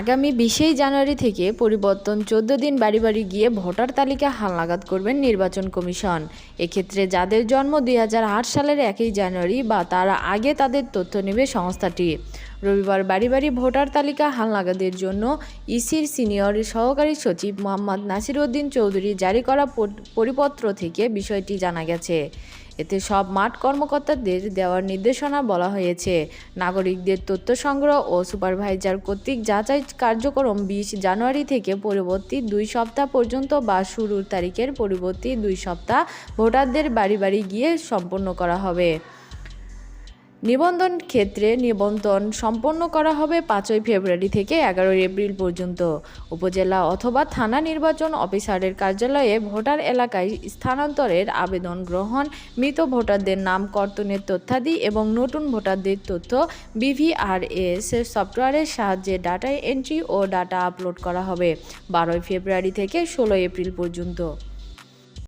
আগামী ২০ জানুয়ারি থেকে পরিবর্তন ১৪ দিন বাড়ি বাড়ি গিয়ে ভোটার তালিকা হালনাগাদ করবেন নির্বাচন কমিশন। এক্ষেত্রে যাদের জন্ম ২০০৮ সালের ১ জানুয়ারি বা তার আগে তাদের তথ্য নেবে সংস্থাটি। রবিবার বাড়ি বাড়ি ভোটার তালিকা হালনাগাদের জন্য ইসির সিনিয়র সহকারী সচিব মোহাম্মদ নাসির উদ্দিন চৌধুরী জারি করা পরিপত্র থেকে বিষয়টি জানা গেছে। এতে সব মাঠ কর্মকর্তাদের দেওয়ার নির্দেশনা বলা হয়েছে। নাগরিকদের তথ্য সংগ্রহ ও সুপারভাইজার কর্তৃক যাচাই কার্যক্রম ২০ জানুয়ারি থেকে পরবর্তী ২ সপ্তাহ পর্যন্ত বা শুরুর তারিখের পরবর্তী ২ সপ্তাহ ভোটারদের বাড়ি বাড়ি গিয়ে সম্পন্ন করা হবে। নিবন্ধন ক্ষেত্রে নিবন্ধন সম্পন্ন করা হবে ৫ ফেব্রুয়ারি থেকে ১১ এপ্রিল পর্যন্ত। উপজেলা অথবা থানা নির্বাচন অফিসারের কার্যালয়ে ভোটার এলাকায় স্থানান্তরের আবেদন গ্রহণ, মৃত ভোটারদের নাম কর্তনের তথ্যাদি এবং নতুন ভোটারদের তথ্য বিভিআরএস সফটওয়্যারের সাহায্যে ডাটা এন্ট্রি ও ডাটা আপলোড করা হবে ১২ ফেব্রুয়ারি থেকে ১৬ এপ্রিল পর্যন্ত।